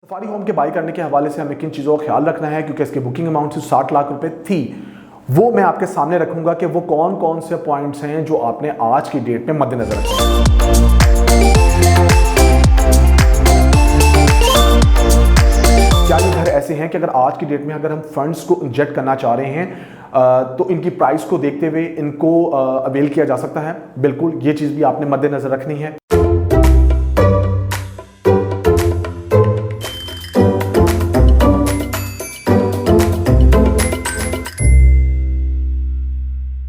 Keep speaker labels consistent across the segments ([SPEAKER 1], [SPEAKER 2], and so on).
[SPEAKER 1] Safari home के by करने के हवाले से हमें किन चीज़ों का ख्याल रखना है, क्योंकि इसकी बुकिंग अमाउंट सिर्फ 60 लाख रुपए थी, वो मैं आपके सामने रखूंगा कि वो कौन कौन से पॉइंट्स हैं जो आपने आज की डेट में मद्देनजर रखना है। क्या ये घर ऐसे हैं कि अगर आज की डेट में अगर हम फंड्स को इंजेक्ट करना चाह रहे हैं तो इनकी प्राइस को देखते हुए इनको अवेल किया जा सकता है? बिल्कुल, ये चीज़ भी आपने मद्देनजर रखनी है।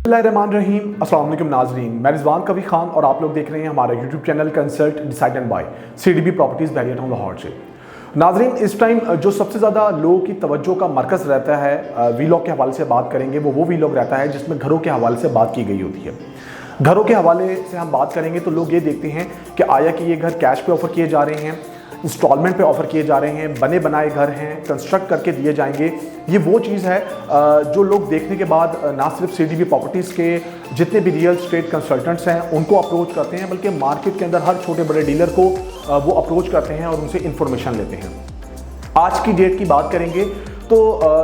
[SPEAKER 1] बिस्मिल्लाहिर्रहमानिर्रहीम, अस्सलाम वालेकुम नाज़रीन, मैं रिजवान कवी खान और आप लोग देख रहे हैं हमारा YouTube channel consult decide and by CDB properties Bahria Town Lahore से। नाज़रीन, इस टाइम जो सबसे ज़्यादा लोगों की तवज्जो का मरकज़ रहता है वीलॉग के हवाले से बात करेंगे, वो वीलॉग रहता है जिसमें घरों के हवाले से बात की गई होती है। घरों के हवाले से हम बात करेंगे तो लोग ये देखते हैं कि आया कि ये घर कैश पे ऑफ़र किए जा रहे हैं, इंस्टॉलमेंट पे ऑफ़र किए जा रहे हैं, बने बनाए घर हैं, कंस्ट्रक्ट करके दिए जाएंगे। ये वो चीज़ है जो लोग देखने के बाद ना सिर्फ CDB प्रॉपर्टीज़ के जितने भी रियल स्टेट कंसल्टेंट्स हैं उनको अप्रोच करते हैं, बल्कि मार्केट के अंदर हर छोटे बड़े डीलर को वो अप्रोच करते हैं और उनसे इंफॉर्मेशन लेते हैं। आज की डेट की बात करेंगे तो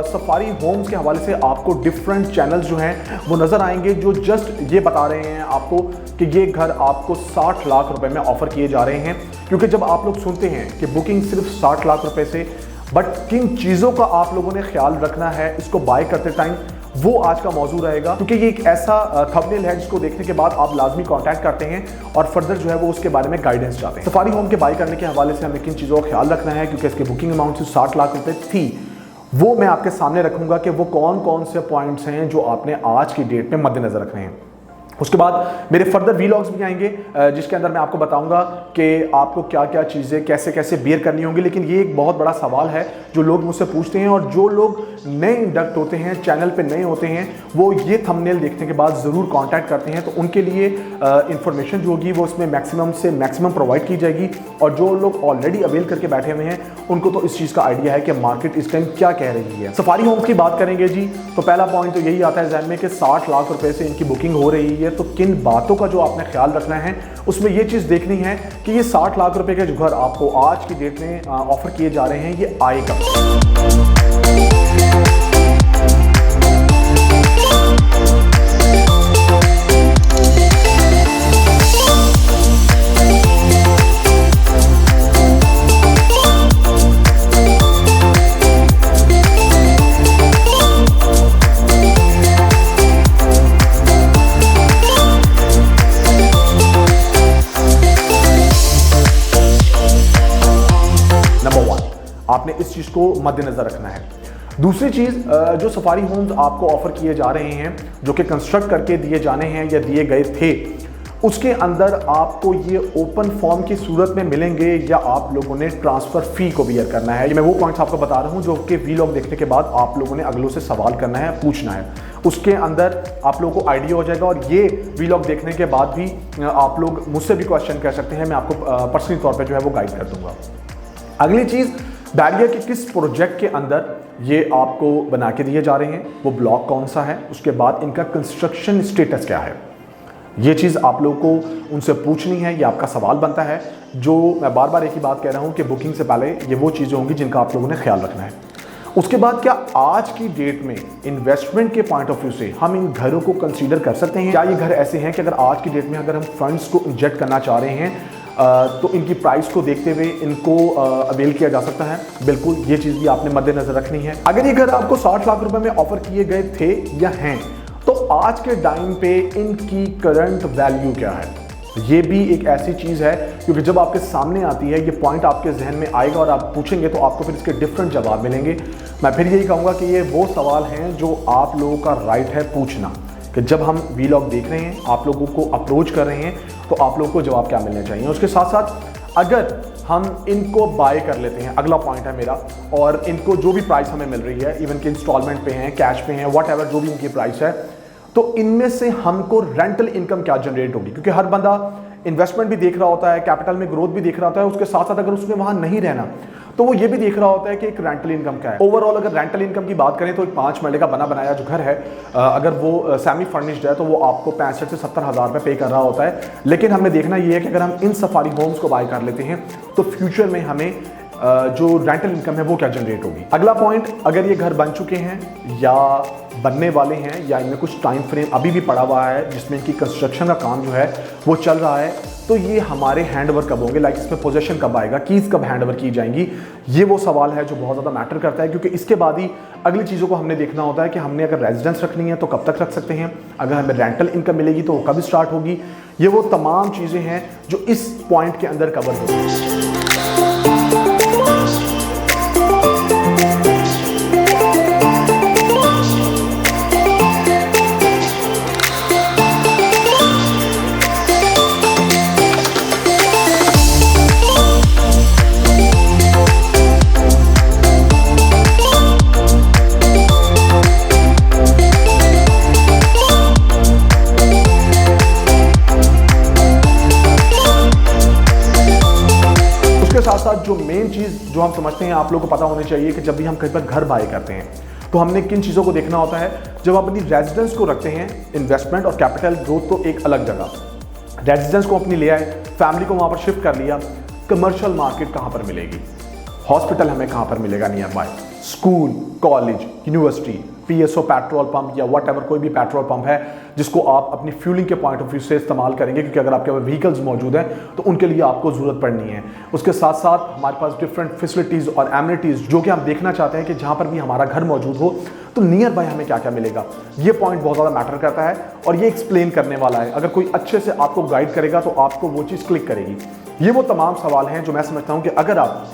[SPEAKER 1] सफारी होम्स के हवाले से आपको डिफरेंट चैनल्स जो हैं वो नज़र आएंगे जो जस्ट ये बता रहे हैं आपको कि ये घर आपको 60 लाख रुपए में ऑफ़र किए जा रहे हैं। क्योंकि जब आप लोग सुनते हैं कि बुकिंग सिर्फ 60 लाख रुपए से, बट किन चीज़ों का आप लोगों ने ख्याल रखना है इसको बाय करते टाइम, वो आज का मौजू रहेगा। क्योंकि ये एक ऐसा थंबनेल है जिसको देखने के बाद आप लाजमी कांटेक्ट करते हैं और फर्दर जो है वो उसके बारे में गाइडेंस चाहते हैं। सफारी होम के बाय करने के हवाले से हमें किन चीज़ों का ख्याल रखना है, क्योंकि इसकी बुकिंग अमाउंट सिर्फ 60 लाख रुपए थी, वो मैं आपके सामने रखूंगा कि वो कौन कौन से पॉइंट्स हैं जो आपने आज की डेट में मद्देनजर रखने हैं। उसके बाद मेरे फर्दर वीलॉग्स भी आएंगे जिसके अंदर मैं आपको बताऊंगा कि आपको क्या क्या चीज़ें कैसे कैसे बेयर करनी होंगी। लेकिन ये एक बहुत बड़ा सवाल है जो लोग मुझसे पूछते हैं, और जो लोग नए इंडक्ट होते हैं, चैनल पे नए होते हैं, वो ये थंबनेल देखने के बाद ज़रूर कांटेक्ट करते हैं। तो उनके लिए इंफॉर्मेशन जो होगी वो उसमें मैक्सिमम से मैक्सिमम प्रोवाइड की जाएगी। और जो लोग ऑलरेडी अवेल करके बैठे हुए हैं उनको तो इस चीज़ का आइडिया है कि मार्केट इस टाइम क्या कह रही है। सफारी होम्स की बात करेंगे जी, तो पहला पॉइंट तो यही आता है जहन में कि 60 लाख रुपए से इनकी बुकिंग हो रही है। तो किन बातों का जो आपने ख्याल रखना है उसमें ये चीज़ देखनी है कि ये 60 लाख रुपए के जो घर आपको आज की डेट में ऑफर किए जा रहे हैं ये आएगा। आपने इस चीज़ को मद्देनजर रखना है। दूसरी चीज़, जो सफारी होम्स आपको ऑफर किए जा रहे हैं जो कि कंस्ट्रक्ट करके दिए जाने हैं या दिए गए थे, उसके अंदर आपको ये ओपन फॉर्म की सूरत में मिलेंगे या आप लोगों ने ट्रांसफ़र फ़ी को बियर करना है। ये मैं वो पॉइंट्स आपको बता रहा हूँ जो कि वीलॉग देखने के बाद आप लोगों ने अगलों से सवाल करना है, पूछना है। उसके अंदर आप लोगों को आइडिया हो जाएगा और ये वीलॉग देखने के बाद भी आप लोग मुझसे भी क्वेश्चन कर सकते हैं, मैं आपको पर्सनली तौर पर जो है वो गाइड कर दूँगा। अगली चीज़, बहरिया के किस प्रोजेक्ट के अंदर ये आपको बना के दिए जा रहे हैं, वो ब्लॉक कौन सा है, उसके बाद इनका कंस्ट्रक्शन स्टेटस क्या है। ये चीज़ आप लोगों को उनसे पूछनी है, ये आपका सवाल बनता है। जो मैं बार बार एक ही बात कह रहा हूँ कि बुकिंग से पहले ये वो चीज़ें होंगी जिनका आप लोगों ने ख्याल रखना है। उसके बाद, क्या आज की डेट में इन्वेस्टमेंट के पॉइंट ऑफ व्यू से हम इन घरों को कंसीडर कर सकते हैं? क्या ये घर ऐसे हैं कि अगर आज की डेट में अगर हम फंड्स को इंजेक्ट करना चाह रहे हैं तो इनकी प्राइस को देखते हुए इनको अवेल किया जा सकता है? बिल्कुल, ये चीज़ भी आपने मद्देनजर रखनी है। अगर ये घर आपको 60 लाख रुपए में ऑफर किए गए थे या हैं, तो आज के टाइम पे इनकी करंट वैल्यू क्या है? ये भी एक ऐसी चीज़ है क्योंकि जब आपके सामने आती है ये पॉइंट आपके जहन में आएगा और आप पूछेंगे तो आपको फिर इसके डिफरेंट जवाब मिलेंगे। मैं फिर यही कहूँगा कि ये वो सवाल हैं जो आप लोगों का राइट है पूछना, कि जब हम वीलॉग देख रहे हैं, आप लोगों को अप्रोच कर रहे हैं, तो आप लोगों को जवाब क्या मिलने चाहिए। उसके साथ साथ अगर हम इनको बाय कर लेते हैं, अगला पॉइंट है मेरा, और इनको जो भी प्राइस हमें मिल रही है, इवन कि इंस्टॉलमेंट पे हैं, कैश पे हैं, वट एवर जो भी इनकी प्राइस है, तो इनमें से हमको रेंटल इनकम क्या जनरेट होगी। क्योंकि हर बंदा इन्वेस्टमेंट भी देख रहा होता है, कैपिटल में ग्रोथ भी देख रहा होता है, उसके साथ साथ अगर उसने वहाँ नहीं रहना तो वो ये भी देख रहा होता है कि एक रेंटल इनकम क्या है। ओवरऑल अगर रेंटल इनकम की बात करें तो एक 5 मरले का बना बनाया जो घर है, अगर वो सेमी फर्निश्ड है तो वो आपको 65 से 70 हज़ार रुपये पे कर रहा होता है। लेकिन हमें देखना ये है कि अगर हम इन सफारी होम्स को बाय कर लेते हैं तो फ्यूचर में हमें जो रेंटल इनकम है वो क्या जनरेट होगी। अगला पॉइंट, अगर ये घर बन चुके हैं या बनने वाले हैं या इनमें कुछ टाइम फ्रेम अभी भी पड़ा हुआ है जिसमें इनकी कंस्ट्रक्शन का काम जो है वो चल रहा है, तो ये हमारे हैंड ओवर कब होंगे, लाइक इसमें पोजेशन कब आएगा, कीज़ कब हैंड ओवर की जाएंगी, ये वो सवाल है जो बहुत ज़्यादा मैटर करता है, क्योंकि इसके बाद ही अगली चीज़ों को हमने देखना होता है कि हमने अगर रेजिडेंस रखनी है तो कब तक रख सकते हैं, अगर हमें रेंटल इनकम मिलेगी तो वो कब स्टार्ट होगी। ये वो तमाम चीज़ें हैं जो इस पॉइंट के अंदर कवर होगी। साथ साथ जो मेन चीज़ जो हम समझते हैं, आप लोगों को पता होनी चाहिए कि जब भी हम कहीं पर घर बाय करते हैं तो हमने किन चीज़ों को देखना होता है। जब आप अपनी रेजिडेंस को रखते हैं, इन्वेस्टमेंट और कैपिटल ग्रोथ तो एक अलग जगह, रेजिडेंस को अपनी ले आए, फैमिली को वहाँ पर शिफ्ट कर लिया, कमर्शियल मार्केट कहाँ पर मिलेगी, हॉस्पिटल हमें कहाँ पर मिलेगा near by, school, college, university, PSO petrol pump या व्हाटएवर कोई भी पेट्रोल पंप है जिसको आप अपनी फ्यूलिंग के पॉइंट ऑफ व्यू से इस्तेमाल करेंगे, क्योंकि अगर आपके पास व्हीकल्स मौजूद हैं तो उनके लिए आपको ज़रूरत पड़नी है। उसके साथ साथ हमारे पास डिफरेंट फैसिलिटीज़ और एमिनिटीज़ जो कि हम देखना चाहते हैं कि जहाँ पर भी हमारा घर मौजूद हो तो नियर बाय हमें क्या क्या मिलेगा। ये पॉइंट बहुत ज़्यादा मैटर करता है और ये एक्सप्लेन करने वाला है। अगर कोई अच्छे से आपको गाइड करेगा तो आपको वो चीज़ क्लिक करेगी। ये वो तमाम सवाल हैं जो मैं समझता हूँ कि अगर आप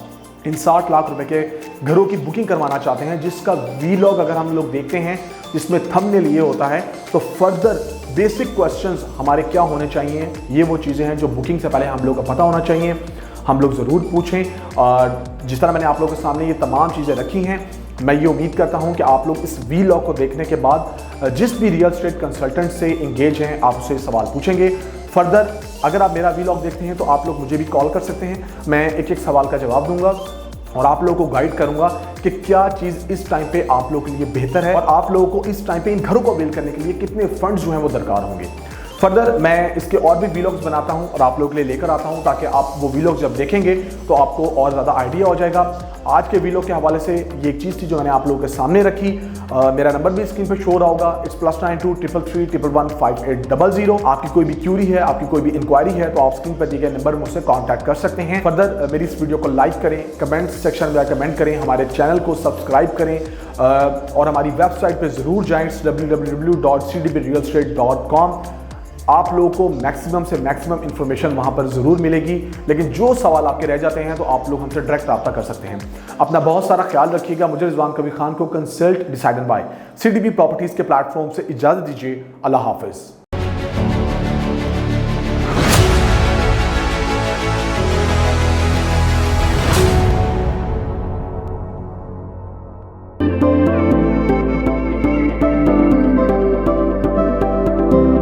[SPEAKER 1] इन 60 लाख रुपए के घरों की बुकिंग करवाना चाहते हैं, जिसका वीलॉग अगर हम लोग देखते हैं जिसमें थंबनेल ये होता है, तो फर्दर बेसिक क्वेश्चंस हमारे क्या होने चाहिए, ये वो चीज़ें हैं जो बुकिंग से पहले हम लोग को पता होना चाहिए, हम लोग ज़रूर पूछें। और जिस तरह मैंने आप लोगों के सामने ये तमाम चीज़ें रखी हैं, मैं ये उम्मीद करता हूँ कि आप लोग इस वीलॉग को देखने के बाद जिस भी रियल एस्टेट कंसल्टेंट से इंगेज हैं आप उससे सवाल पूछेंगे। फर्दर अगर आप मेरा वीलॉग देखते हैं तो आप लोग मुझे भी कॉल कर सकते हैं, मैं एक एक सवाल का जवाब दूंगा और आप लोगों को गाइड करूंगा कि क्या चीज़ इस टाइम पे आप लोगों के लिए बेहतर है और आप लोगों को इस टाइम पे इन घरों को अवेल करने के लिए कितने फंड्स जो हैं वो दरकार होंगे। फर्दर मैं इसके और भी वीलॉग्स बनाता हूं और आप लोगों के लिए लेकर आता हूं ताकि आप वो वीलॉग्स जब देखेंगे तो आपको और ज़्यादा आइडिया हो जाएगा। आज के वीलॉग के हवाले से ये एक चीज़ थी जो मैंने आप लोगों के सामने रखी। मेरा नंबर भी स्क्रीन पर शो रहा होगा, इट्स +92 333 111 5800। आपकी कोई भी क्यूरी है, आपकी कोई भी इंक्वायरी है तो आप स्क्रीन पर दिए गए नंबर मुझसे कॉन्टैक्ट कर सकते हैं। फर्दर मेरी इस वीडियो को लाइक करें, कमेंट सेक्शन में कमेंट करें, हमारे चैनल को सब्सक्राइब करें और हमारी वेबसाइट पर ज़रूर जाएँ www.cdbrealestate.com। आप लोगों को मैक्सिमम से मैक्सिमम इंफॉर्मेशन वहां पर ज़रूर मिलेगी, लेकिन जो सवाल आपके रह जाते हैं तो आप लोग हमसे डायरेक्ट रब्ता कर सकते हैं। अपना बहुत सारा ख्याल रखिएगा। मुझे रिजवान कबीर खान को consult decided by CDB properties के प्लेटफॉर्म से इजाज़त दीजिए। अल्लाह हाफिज़।